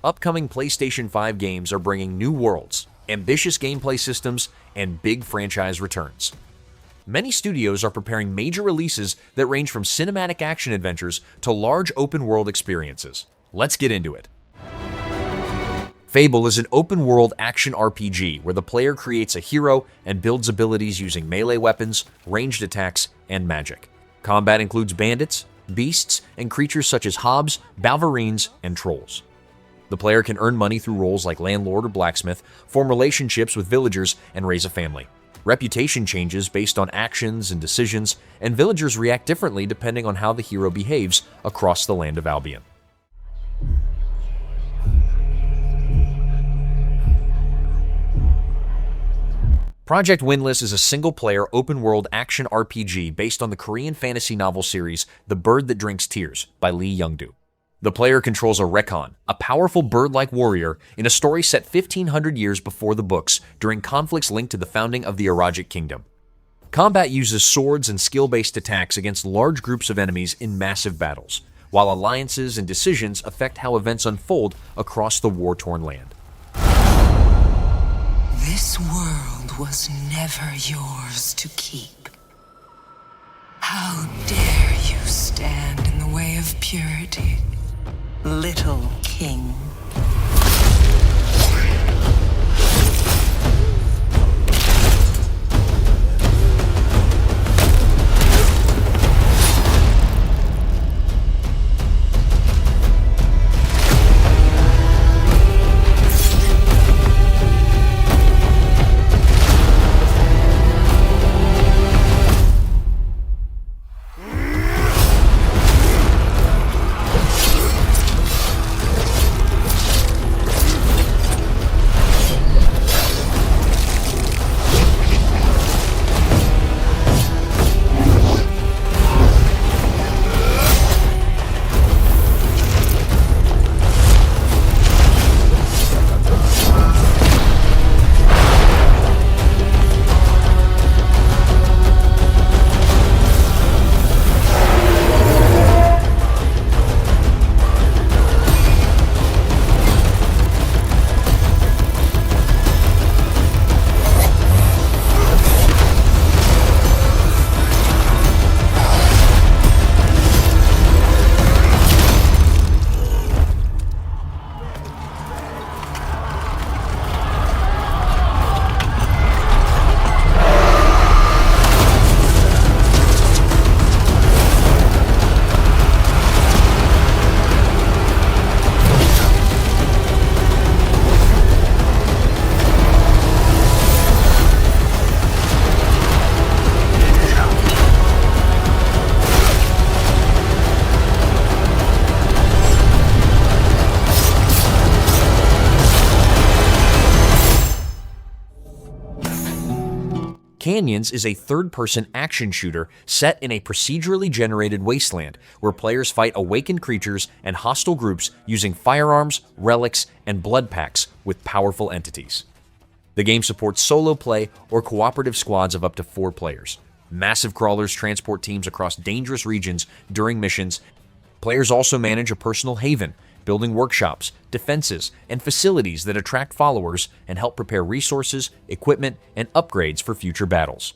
upcoming PlayStation 5 games are bringing new worlds, ambitious gameplay systems, and big franchise returns. Many studios are preparing major releases that range from cinematic action adventures to large open-world experiences. Let's get into it. Fable is an open-world action RPG where the player creates a hero and builds abilities using melee weapons, ranged attacks, and magic. Combat includes bandits, beasts, and creatures such as hobs, balverines, and trolls. The player can earn money through roles like landlord or blacksmith, form relationships with villagers, and raise a family. Reputation changes based on actions and decisions, and villagers react differently depending on how the hero behaves across the land of Albion. Project Windless is a single-player, open-world action RPG based on the Korean fantasy novel series The Bird That Drinks Tears by Lee Young-do. The player controls a Rekon, a powerful bird-like warrior in a story set 1,500 years before the books during conflicts linked to the founding of the Heretic kingdom. Combat uses swords and skill-based attacks against large groups of enemies in massive battles, while alliances and decisions affect how events unfold across the war-torn land. This world was never yours to keep. How dare you stand in the way of purity, little king? Canyons is a third-person action shooter set in a procedurally generated wasteland where players fight awakened creatures and hostile groups using firearms, relics, and blood packs with powerful entities. The game supports solo play or cooperative squads of up to 4 players. Massive crawlers transport teams across dangerous regions during missions. Players also manage a personal haven, building workshops, defenses, and facilities that attract followers and help prepare resources, equipment, and upgrades for future battles.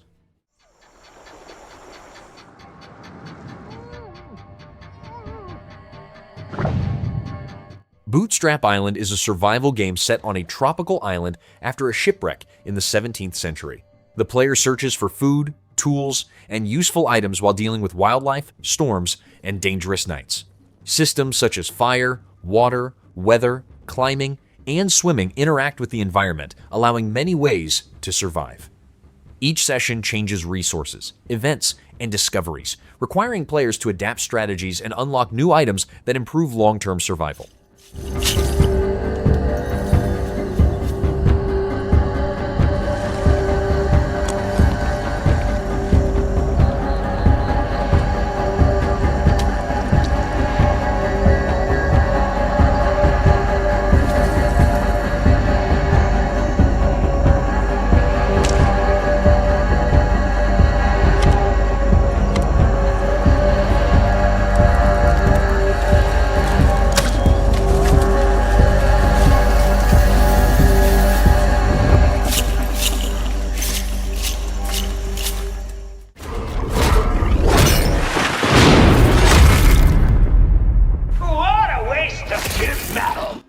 Bootstrap Island is a survival game set on a tropical island after a shipwreck in the 17th century. The player searches for food, tools, and useful items while dealing with wildlife, storms, and dangerous nights. Systems such as fire, water, weather, climbing, and swimming interact with the environment, allowing many ways to survive. Each session changes resources, events, and discoveries, requiring players to adapt strategies and unlock new items that improve long-term survival.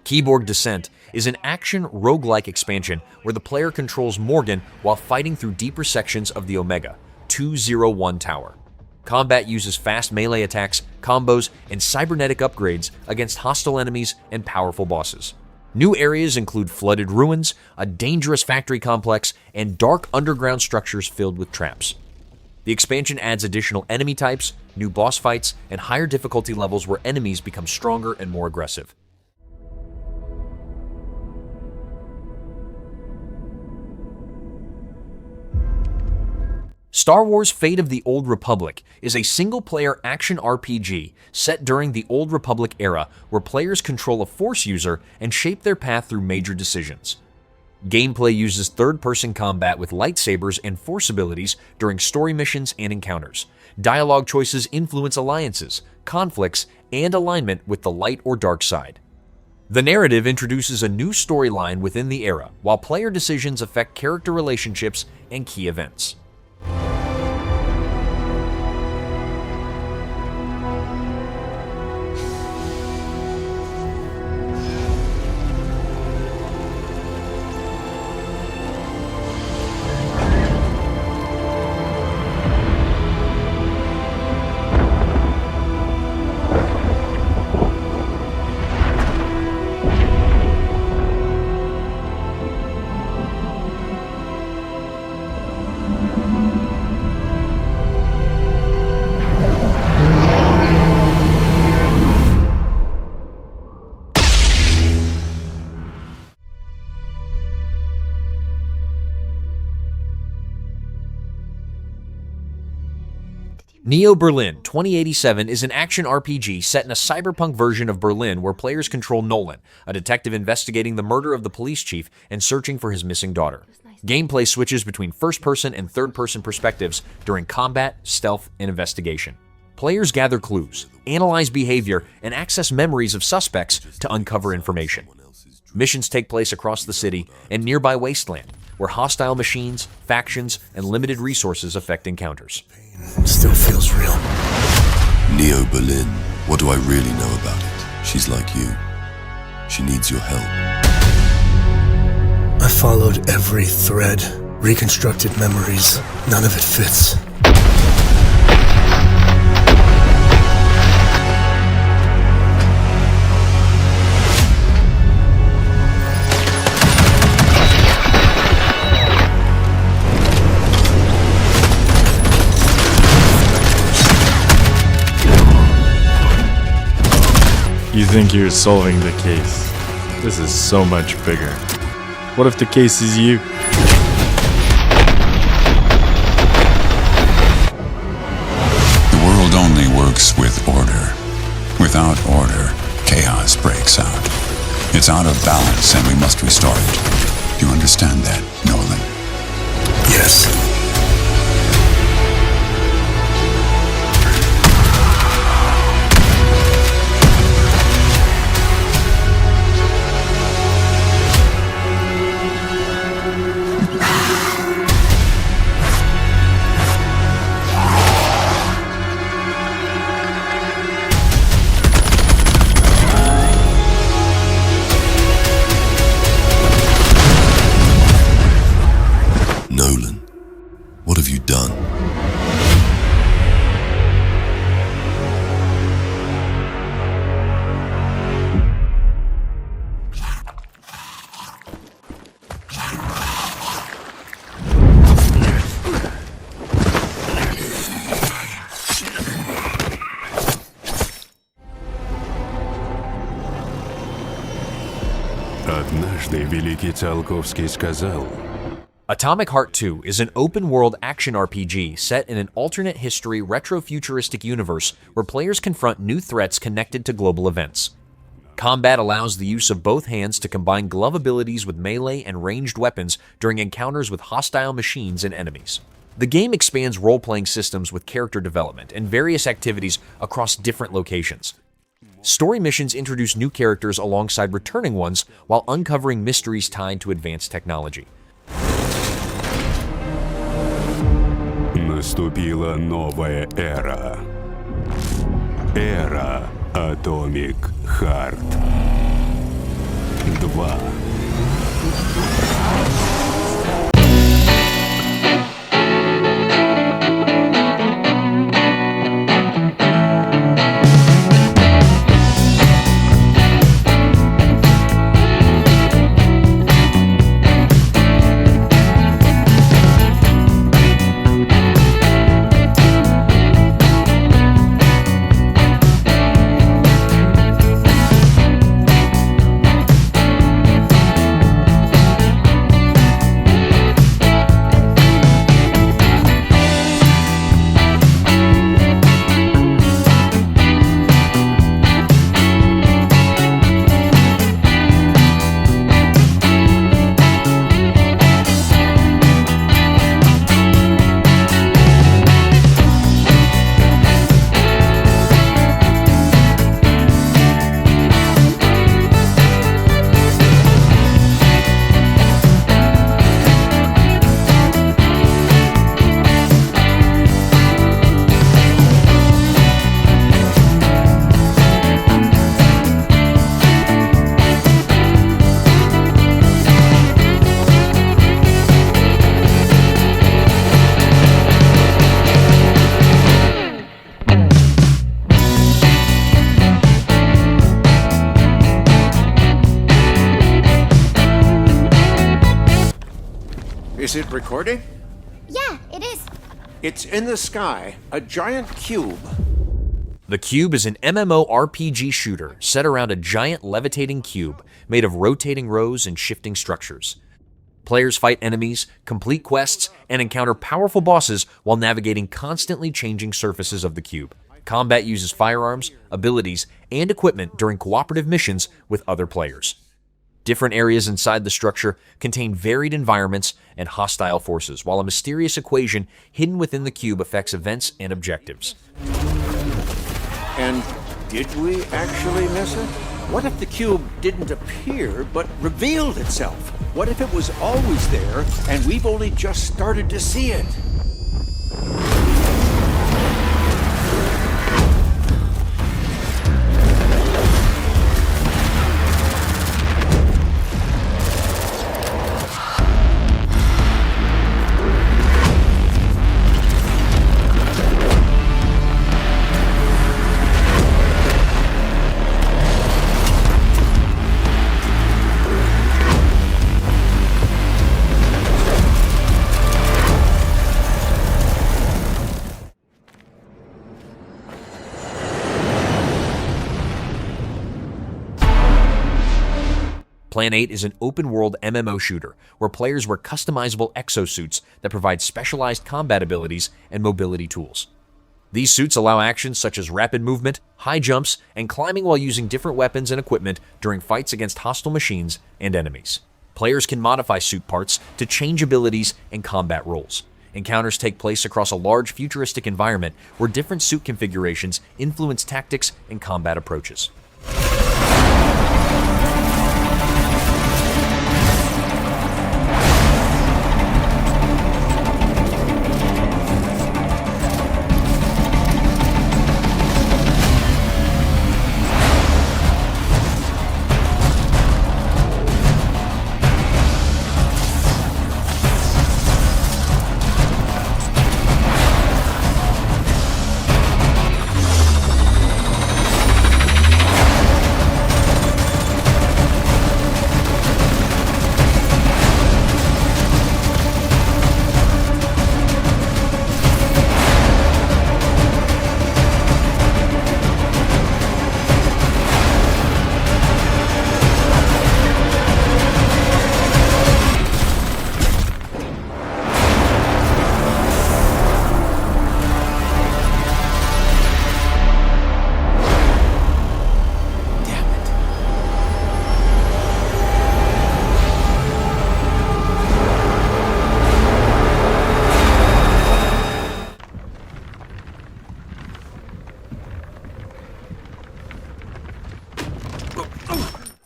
Kiborg Descent is an action roguelike expansion where the player controls Morgan while fighting through deeper sections of the Omega 201 Tower. Combat uses fast melee attacks, combos, and cybernetic upgrades against hostile enemies and powerful bosses. New areas include flooded ruins, a dangerous factory complex, and dark underground structures filled with traps. The expansion adds additional enemy types, new boss fights, and higher difficulty levels where enemies become stronger and more aggressive. Star Wars: Fate of the Old Republic is a single-player action RPG set during the Old Republic era where players control a Force user and shape their path through major decisions. Gameplay uses third-person combat with lightsabers and Force abilities during story missions and encounters. Dialogue choices influence alliances, conflicts, and alignment with the light or dark side. The narrative introduces a new storyline within the era, while player decisions affect character relationships and key events. Neo Berlin 2087 is an action RPG set in a cyberpunk version of Berlin where players control Nolan, a detective investigating the murder of the police chief and searching for his missing daughter. Gameplay switches between first-person and third-person perspectives during combat, stealth, and investigation. Players gather clues, analyze behavior, and access memories of suspects to uncover information. Missions take place across the city and nearby wasteland, where hostile machines, factions, and limited resources affect encounters. Still feels real. Neo Berlin, what do I really know about it? She's like you. She needs your help. I followed every thread, reconstructed memories. None of it fits. You think you're solving the case. This is so much bigger. What if the case is you? The world only works with order. Without order, chaos breaks out. It's out of balance and we must restore it. Do you understand that, Nolan? Yes. Nolan, what have you done? Однажды великий Циолковский сказал: Atomic Heart 2 is an open-world action RPG set in an alternate history retro-futuristic universe where players confront new threats connected to global events. Combat allows the use of both hands to combine glove abilities with melee and ranged weapons during encounters with hostile machines and enemies. The game expands role-playing systems with character development and various activities across different locations. Story missions introduce new characters alongside returning ones while uncovering mysteries tied to advanced technology. Наступила новая эра. Эра Atomic Heart. 2. Is it recording? Yeah, it is. It's in the sky, a giant cube. The Cube is an MMORPG shooter set around a giant levitating cube made of rotating rows and shifting structures. Players fight enemies, complete quests, and encounter powerful bosses while navigating constantly changing surfaces of the cube. Combat uses firearms, abilities, and equipment during cooperative missions with other players. Different areas inside the structure contain varied environments and hostile forces, while a mysterious equation hidden within the cube affects events and objectives. And did we actually miss it? What if the cube didn't appear, but revealed itself? What if it was always there, and we've only just started to see it? Plan 8 is an open-world MMO shooter where players wear customizable exosuits that provide specialized combat abilities and mobility tools. These suits allow actions such as rapid movement, high jumps, and climbing while using different weapons and equipment during fights against hostile machines and enemies. Players can modify suit parts to change abilities and combat roles. Encounters take place across a large futuristic environment where different suit configurations influence tactics and combat approaches.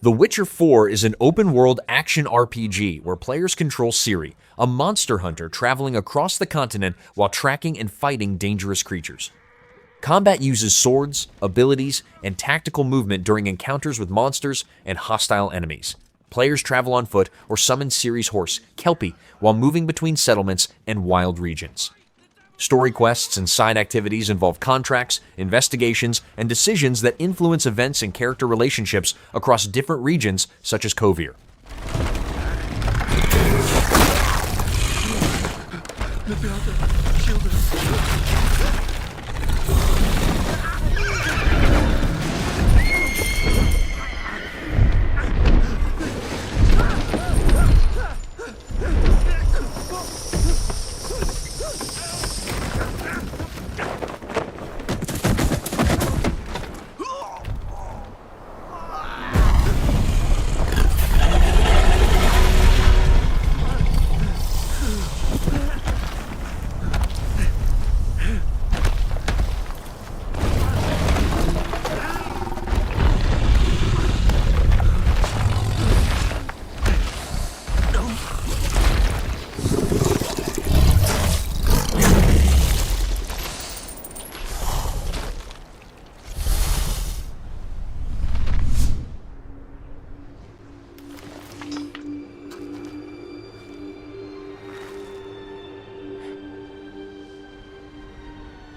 The Witcher 4 is an open-world action RPG where players control Ciri, a monster hunter traveling across the continent while tracking and fighting dangerous creatures. Combat uses swords, abilities, and tactical movement during encounters with monsters and hostile enemies. players travel on foot or summon Ciri's horse, Kelpie, while moving between settlements and wild regions. Story quests and side activities involve contracts, investigations, and decisions that influence events and character relationships across different regions, such as Kovir.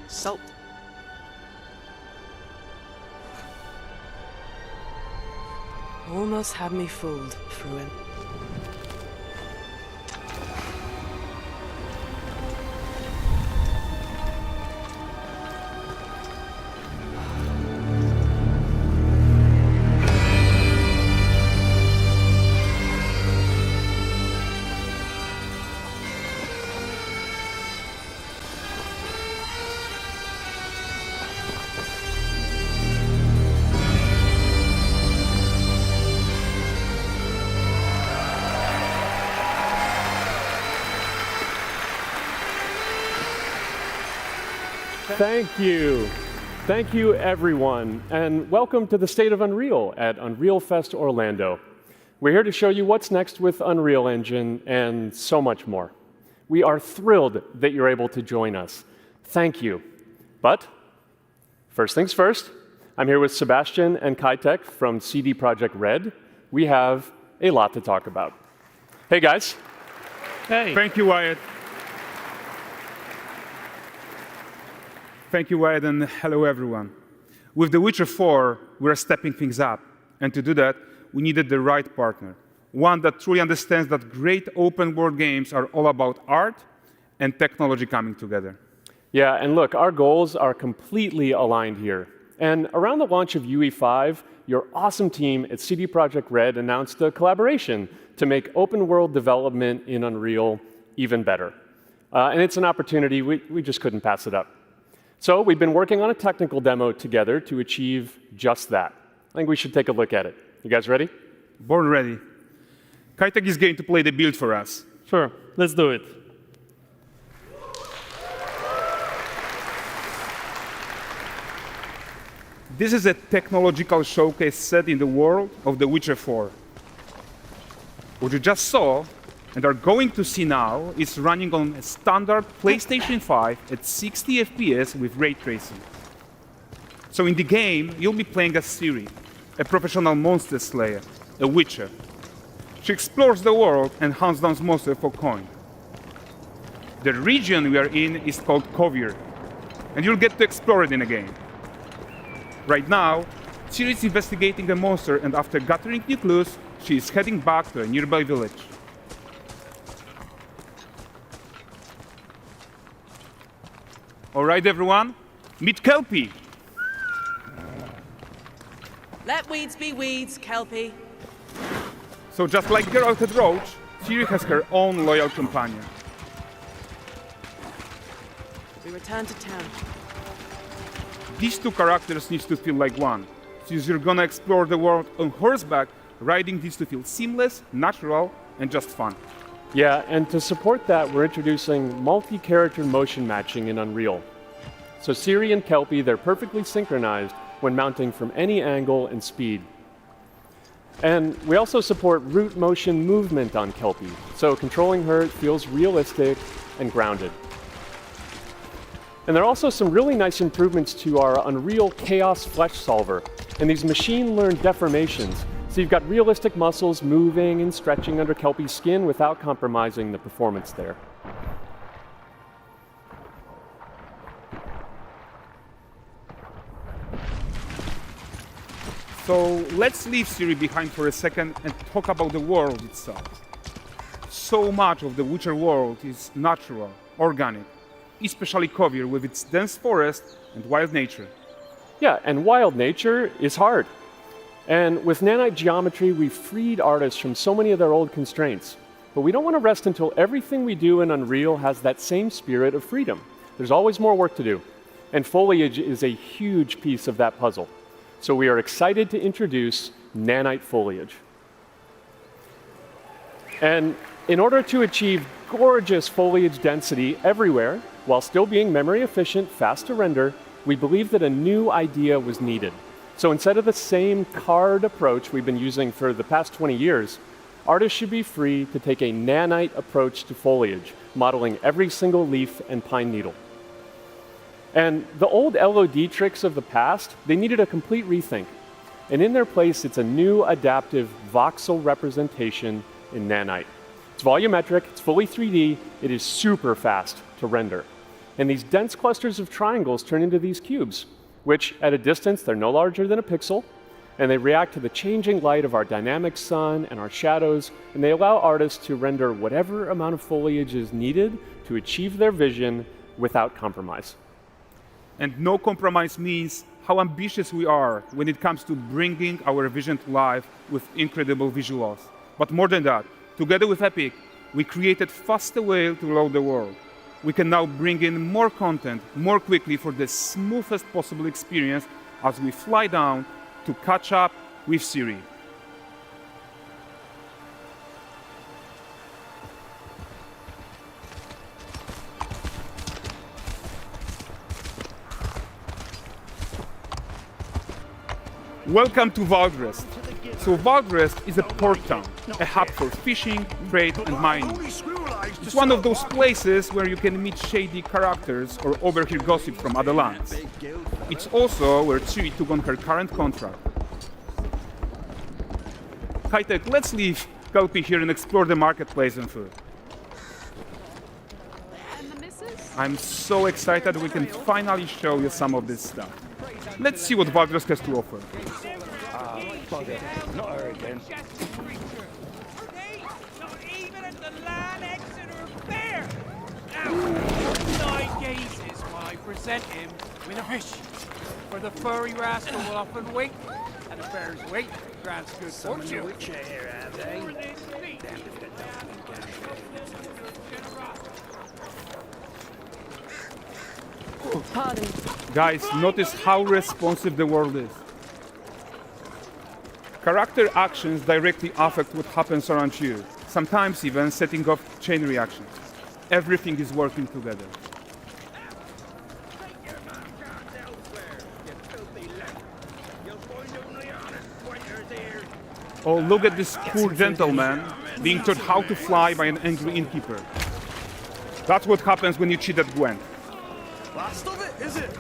Salt. Almost had me fooled, Fruin. Thank you. Thank you, everyone, and welcome to the State of Unreal at Unreal Fest Orlando. We're here to show you what's next with Unreal Engine and so much more. We are thrilled that you're able to join us. Thank you. But first things first, I'm here with Sebastian and Kitek from CD Projekt Red. We have a lot to talk about. Hey, guys. Hey. Thank you, Wyatt. Thank you, Wyatt, and hello, everyone. With The Witcher 4, we're stepping things up. And to do that, we needed the right partner, one that truly understands that great open-world games are all about art and technology coming together. Yeah, and look, our goals are completely aligned here. And around the launch of UE5, your awesome team at CD Projekt Red announced a collaboration to make open-world development in Unreal even better. And it's an opportunity, we just couldn't pass it up. So we've been working on a technical demo together to achieve just that. I think we should take a look at it. You guys ready? Born ready. Kitek is going to play the build for us. Sure, let's do it. This is a technological showcase set in the world of The Witcher 4. What you just saw and are going to see now is running on a standard PlayStation 5 at 60 FPS with ray tracing. So in the game, you'll be playing as Ciri, a professional monster slayer, a witcher. She explores the world and hunts down monsters for coin. The region we are in is called Kovir, and you'll get to explore it in the game. Right now, Ciri is investigating a monster, and after gathering new clues, she is heading back to a nearby village. All right, everyone, meet Kelpie. Let weeds be weeds, Kelpie. So just like Geralt had Roach, Ciri has her own loyal companion. We return to town. These two characters need to feel like one. Since you're gonna explore the world on horseback, riding needs to feel seamless, natural, and just fun. Yeah, and to support that, we're introducing multi-character motion matching in Unreal. So Ciri and Kelpie, they're perfectly synchronized when mounting from any angle and speed. And we also support root motion movement on Kelpie, so controlling her feels realistic and grounded. And there are also some really nice improvements to our Unreal Chaos Flesh Solver and these machine-learned deformations, So you've got realistic muscles moving and stretching under Kelpie's skin without compromising the performance there. So let's leave Ciri behind for a second and talk about the world itself. So much of the Witcher world is natural, organic, especially Kovir with its dense forest and wild nature. Yeah, and wild nature is hard. And with nanite geometry, we've freed artists from so many of their old constraints. But we don't want to rest until everything we do in Unreal has that same spirit of freedom. There's always more work to do. And foliage is a huge piece of that puzzle. So we are excited to introduce nanite foliage. And in order to achieve gorgeous foliage density everywhere, while still being memory efficient, fast to render, we believe that a new idea was needed. So instead of the same card approach we've been using for the past 20 years, artists should be free to take a nanite approach to foliage, modeling every single leaf and pine needle. And the old LOD tricks of the past, they needed a complete rethink. And in their place, it's a new adaptive voxel representation in nanite. It's volumetric, it's fully 3D, it is super fast to render. And these dense clusters of triangles turn into these cubes, which at a distance, they're no larger than a pixel, and they react to the changing light of our dynamic sun and our shadows, and they allow artists to render whatever amount of foliage is needed to achieve their vision without compromise. And no compromise means how ambitious we are when it comes to bringing our vision to life with incredible visuals. But more than that, together with Epic, we created faster way to load the world. We can now bring in more content more quickly for the smoothest possible experience as we fly down to catch up with Ciri. Welcome to Valdrest. So Valdrest is a port town, a hub for fishing, trade and mining. It's one of those places where you can meet shady characters or overhear gossip from other lands. It's also where Ciri took on her current contract. High-tech, let's leave Kelpie here and explore the marketplace and food. I'm so excited we can finally show you some of this stuff. Let's see what Valdrest has to offer. Not her again. Not even at the land Exeter Fair! Now, 9 gazes while I present him with a fish. For the furry rascal will often wink, and the fair's weight grants good fortune. Pardon. Guys, notice how responsive the world is. Character actions directly affect what happens around you, sometimes even setting off chain reactions. Everything is working together. Oh, look at this poor gentleman being taught how to fly by an angry innkeeper. That's what happens when you cheat at Gwent. Last of it, is it?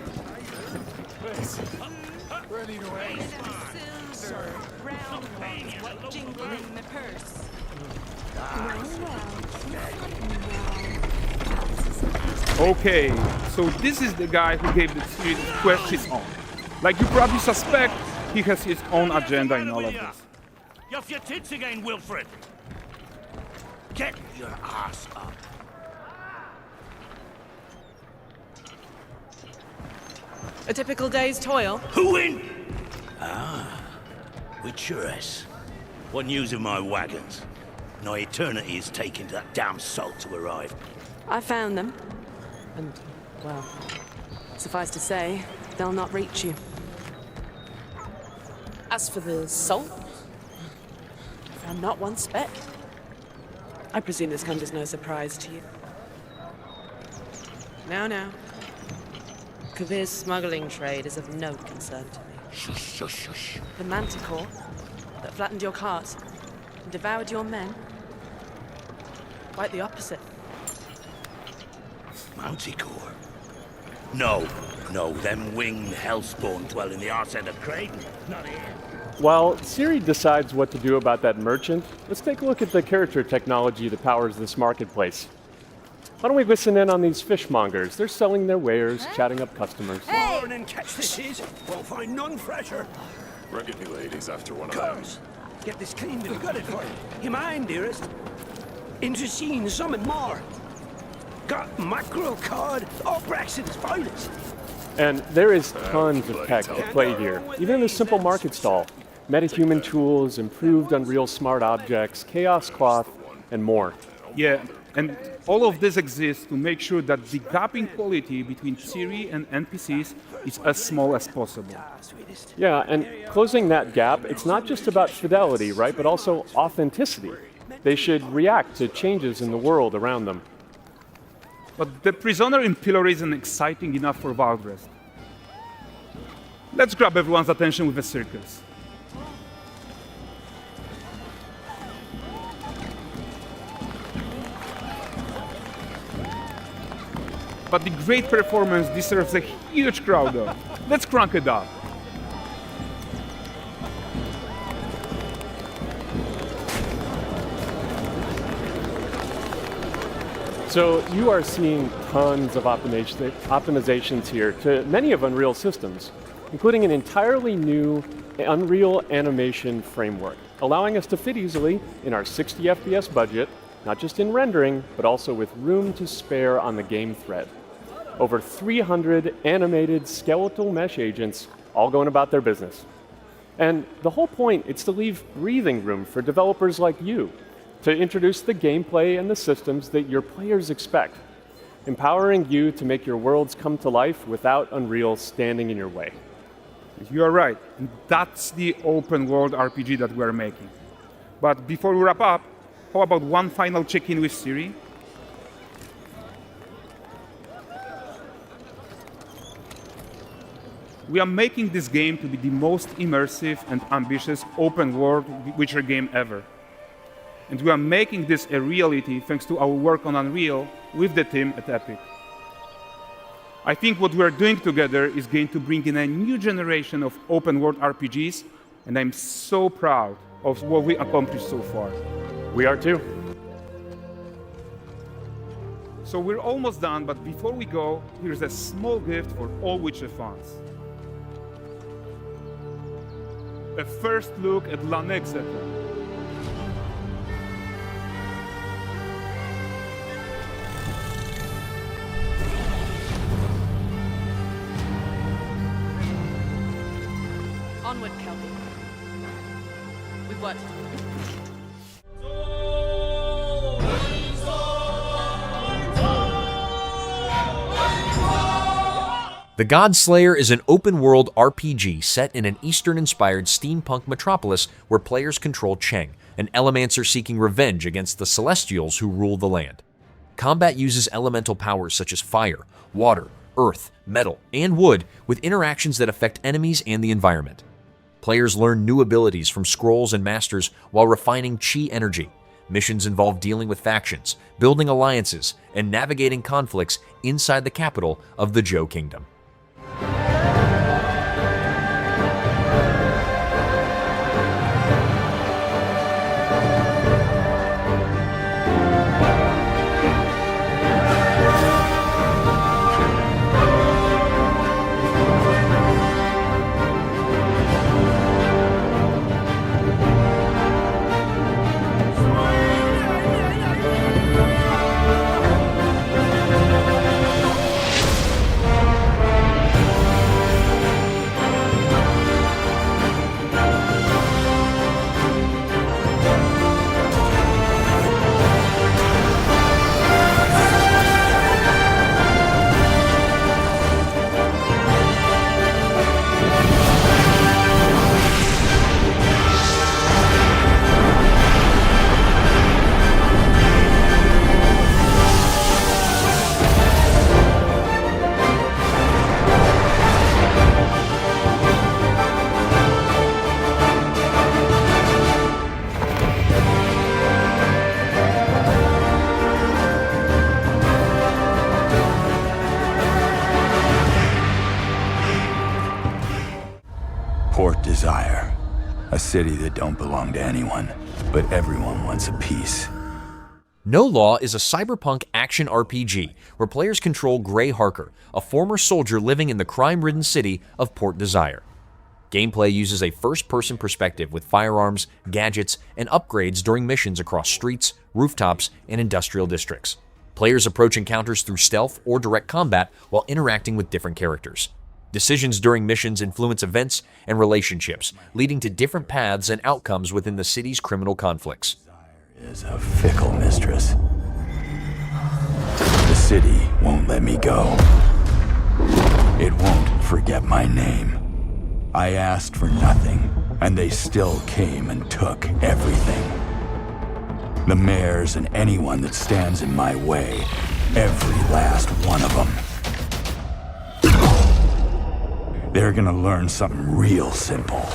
Ready to aim. Silver, round ones, jingle in the purse. Okay, so this is the guy who gave the series quest his own. Like you probably suspect, he has his own agenda in all of this. You're off your tits again, Wilfred. Get your ass up. A typical day's toil. Who in? Ah, with Judas. What news of my wagons? No eternity is taking that damn salt to arrive. I found them. And, well, suffice to say, they'll not reach you. As for the salt, I found not one speck. I presume this comes as no surprise to you. Now. Kavir's smuggling trade is of no concern to me. Shush, shush, shush. The manticore that flattened your cart and devoured your men? Quite the opposite. Manticore? No, them winged hellspawn dwell in the arse end of Creighton. Not here. While Siri decides what to do about that merchant, let's take a look at the character technology that powers this marketplace. Why don't we listen in on these fishmongers? They're selling their wares, chatting up customers. Morning, catch this is. Won't find none fresher. Rugged me ladies after one of Course. Get this cleaned and gutted for you. You mind, dearest? Interesting, something more. Got mackerel cod, all Braxton's finest. And there is tons of tech to play here, even in this simple market stall. Metahuman tools, improved Unreal smart objects, chaos cloth, and more. Yeah, and all of this exists to make sure that the gap in quality between Siri and NPCs is as small as possible. Yeah, and closing that gap, it's not just about fidelity, right, but also authenticity. They should react to changes in the world around them. But the prisoner in pillory isn't exciting enough for Valdrest. Let's grab everyone's attention with a circus. But the great performance deserves a huge crowd though. Let's crank it up. So you are seeing tons of optimizations here to many of Unreal's systems, including an entirely new Unreal animation framework, allowing us to fit easily in our 60 FPS budget, not just in rendering, but also with room to spare on the game thread. Over 300 animated skeletal mesh agents all going about their business. And the whole point is to leave breathing room for developers like you to introduce the gameplay and the systems that your players expect, empowering you to make your worlds come to life without Unreal standing in your way. You are right, and that's the open world RPG that we're making. But before we wrap up, how about one final check-in with Siri? We are making this game to be the most immersive and ambitious open world Witcher game ever. And we are making this a reality thanks to our work on Unreal with the team at Epic. I think what we are doing together is going to bring in a new generation of open world RPGs, and I'm so proud of what we accomplished so far. We are too. So we're almost done, but before we go, here's a small gift for all Witcher fans. A first look at Lanexeter. Onward, Kelby. We've worked. The Godslayer is an open-world RPG set in an Eastern-inspired steampunk metropolis where players control Cheng, an Elemancer seeking revenge against the Celestials who rule the land. Combat uses elemental powers such as fire, water, earth, metal, and wood, with interactions that affect enemies and the environment. Players learn new abilities from scrolls and masters while refining chi energy. Missions involve dealing with factions, building alliances, and navigating conflicts inside the capital of the Zhou Kingdom. A city that don't belong to anyone, but everyone wants a piece. No Law is a cyberpunk action RPG where players control Gray Harker, a former soldier living in the crime-ridden city of Port Desire. Gameplay uses a first-person perspective with firearms, gadgets, and upgrades during missions across streets, rooftops, and industrial districts. Players approach encounters through stealth or direct combat while interacting with different characters. Decisions during missions influence events and relationships, leading to different paths and outcomes within the city's criminal conflicts. Is a fickle mistress. The city won't let me go. It won't forget my name. I asked for nothing, and they still came and took everything. The mayors and anyone that stands in my way, every last one of them. They're gonna learn something real simple.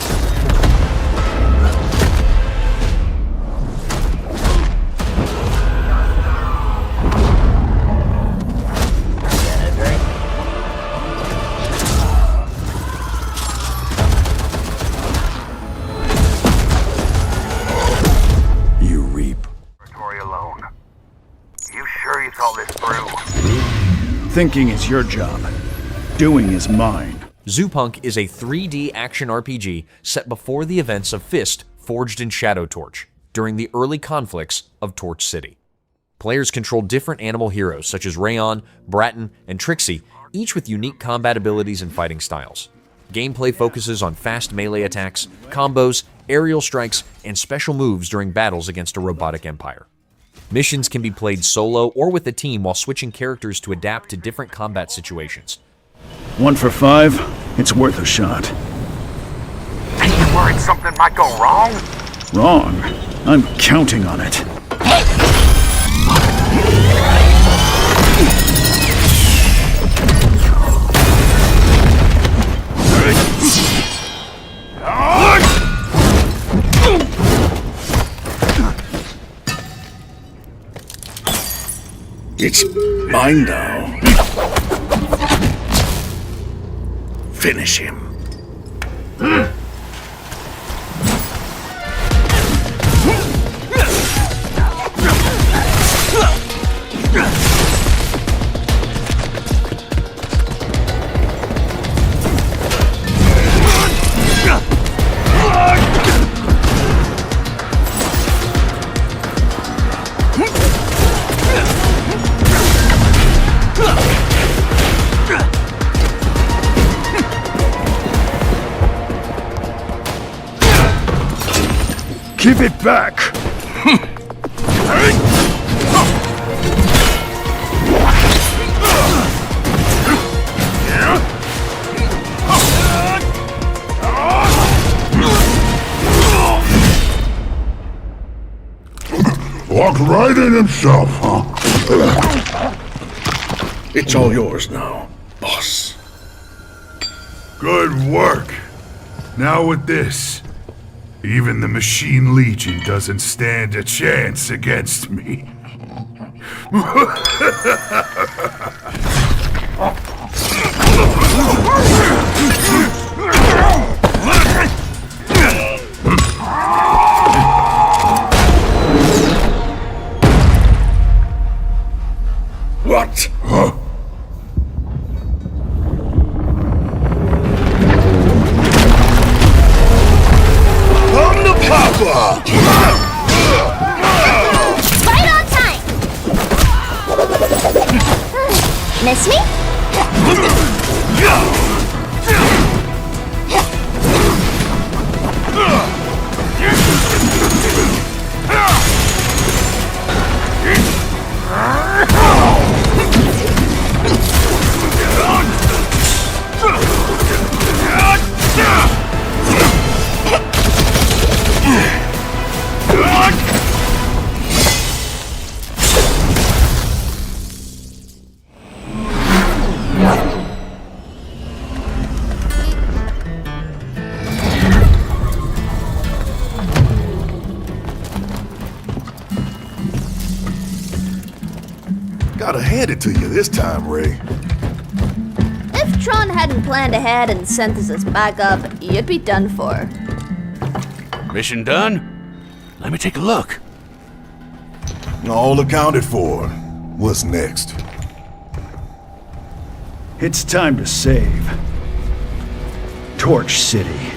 Thinking is your job. Doing is mine. Zoopunk is a 3D action RPG set before the events of Fist forged in Shadow Torch during the early conflicts of Torch City. Players control different animal heroes such as Rayon, Bratton, and Trixie, each with unique combat abilities and fighting styles. Gameplay focuses on fast melee attacks, combos, aerial strikes, and special moves during battles against a robotic empire. Missions can be played solo or with a team while switching characters to adapt to different combat situations. 1 for 5, it's worth a shot. Ain't you worried something might go wrong? Wrong? I'm counting on it. It's mine now. Finish him. Give it back! Walked right in himself, huh? It's all yours now, boss. Good work. Now with this, even the Machine Legion doesn't stand a chance against me. What? Huh? I'm the Papa! Right on time! Miss me? Gotta hand it to you this time, Ray. If Tron hadn't planned ahead and sent us as backup, you'd be done for. Mission done? Let me take a look. All accounted for. What's next? It's time to save Torch City.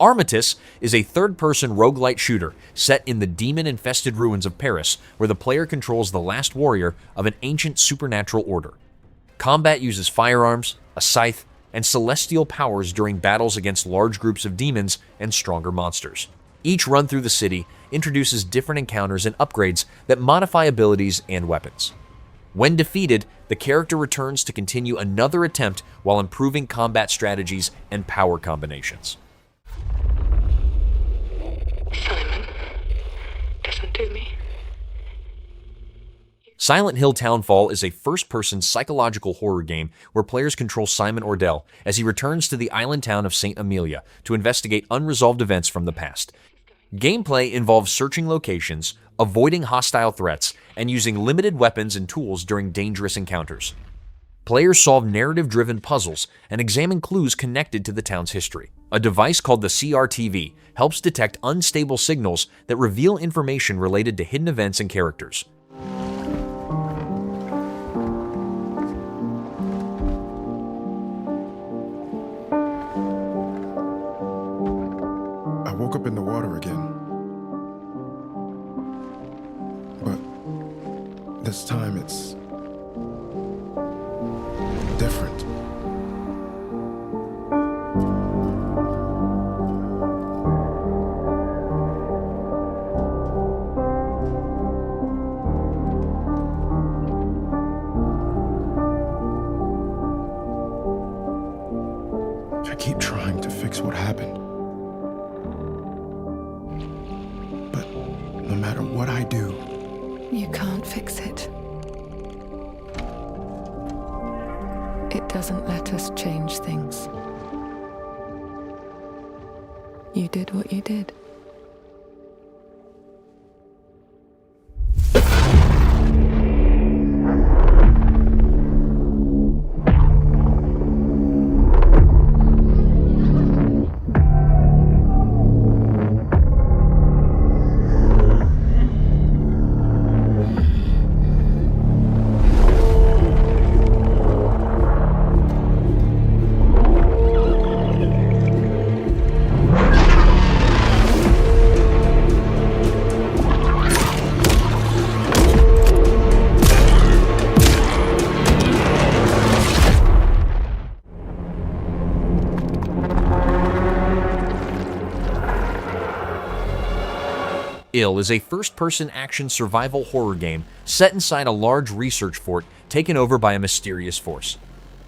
Armatus is a third-person roguelite shooter set in the demon-infested ruins of Paris, where the player controls the last warrior of an ancient supernatural order. Combat uses firearms, a scythe, and celestial powers during battles against large groups of demons and stronger monsters. Each run through the city introduces different encounters and upgrades that modify abilities and weapons. When defeated, the character returns to continue another attempt while improving combat strategies and power combinations. Silent Hill Townfall is a first-person psychological horror game where players control Simon Ordell as he returns to the island town of St. Amelia to investigate unresolved events from the past. Gameplay involves searching locations, avoiding hostile threats, and using limited weapons and tools during dangerous encounters. Players solve narrative-driven puzzles and examine clues connected to the town's history. A device called the CRTV helps detect unstable signals that reveal information related to hidden events and characters. I woke up in the water again. But this time it's different. I keep trying to fix what happened. But no matter what I do, You can't fix it. It doesn't let us change things. You did what you did. Ill is a first-person action survival horror game set inside a large research fort taken over by a mysterious force.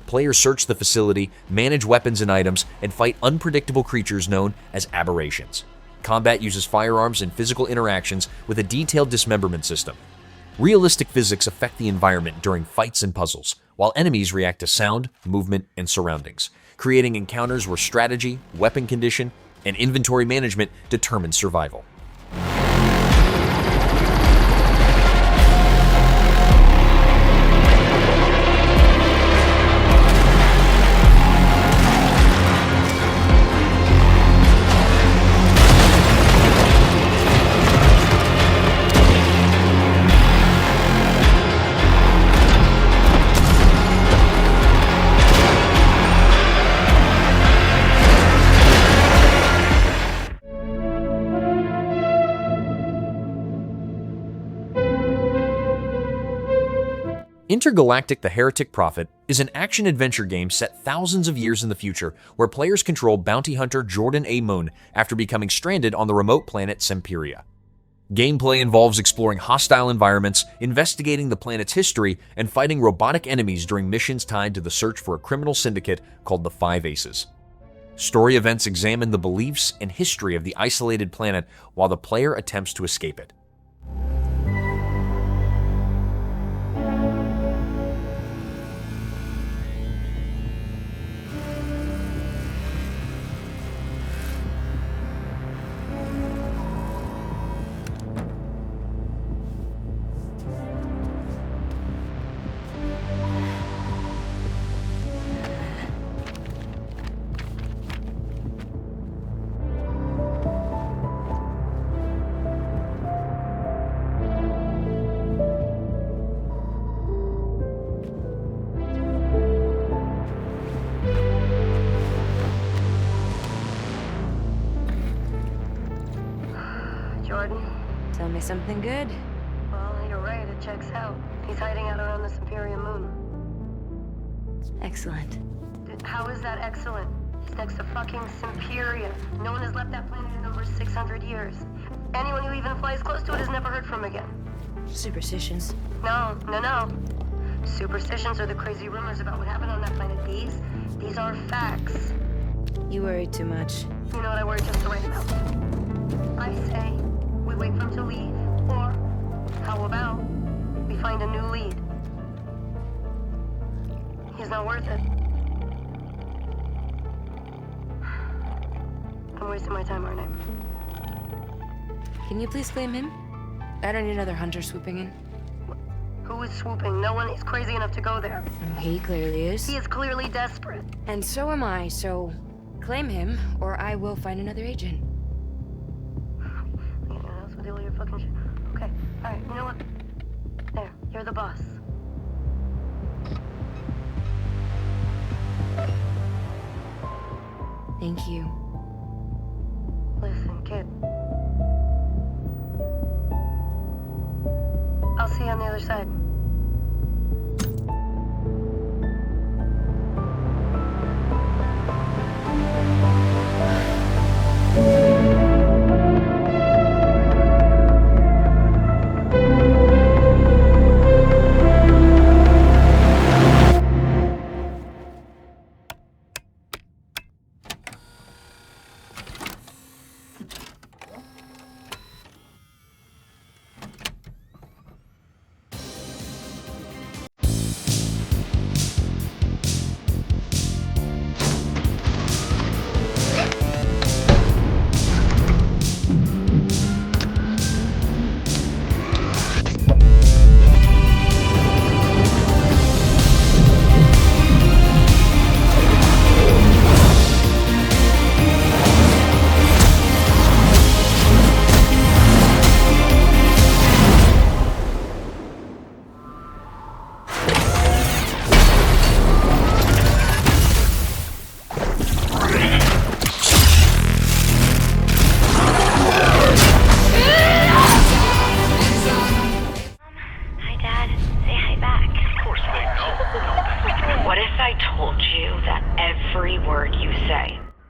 Players search the facility, manage weapons and items, and fight unpredictable creatures known as aberrations. Combat uses firearms and physical interactions with a detailed dismemberment system. Realistic physics affect the environment during fights and puzzles, while enemies react to sound, movement, and surroundings, creating encounters where strategy, weapon condition, and inventory management determine survival. Intergalactic: The Heretic Prophet is an action-adventure game set thousands of years in the future where players control bounty hunter Jordan A. Moon after becoming stranded on the remote planet Semperia. Gameplay involves exploring hostile environments, investigating the planet's history, and fighting robotic enemies during missions tied to the search for a criminal syndicate called the Five Aces. Story events examine the beliefs and history of the isolated planet while the player attempts to escape it. Tell me something good. Well, you're right, it checks out. He's hiding out around the Superior Moon. Excellent. How is that excellent? He's next to fucking Superior. No one has left that planet in over 600 years. Anyone who even flies close to it has never heard from again. Superstitions. No. Superstitions are the crazy rumors about what happened on that planet. These are facts. You worry too much. You know what I worry just the right amount. I say we wait for him to leave, or how about we find a new lead? He's not worth it. I'm wasting my time, aren't I? Can you please claim him? I don't need another hunter swooping in. Who is swooping? No one is crazy enough to go there. He clearly is. He is clearly desperate. And so am I, so claim him, or I will find another agent. Your fucking shit. Okay, alright, you know what? There, you're the boss. Thank you. Listen, kid. I'll see you on the other side.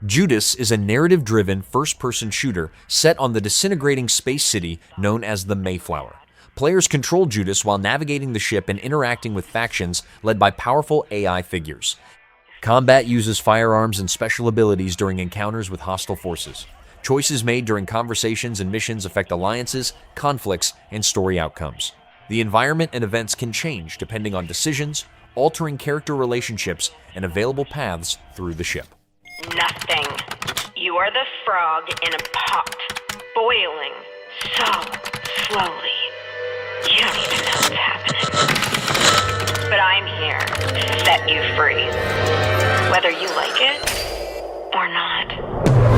Judas is a narrative-driven, first-person shooter set on the disintegrating space city known as the Mayflower. Players control Judas while navigating the ship and interacting with factions led by powerful AI figures. Combat uses firearms and special abilities during encounters with hostile forces. Choices made during conversations and missions affect alliances, conflicts, and story outcomes. The environment and events can change depending on decisions, altering character relationships, and available paths through the ship. Nothing. You are the frog in a pot, boiling so slowly. You don't even know what's happening. But I'm here to set you free, whether you like it or not.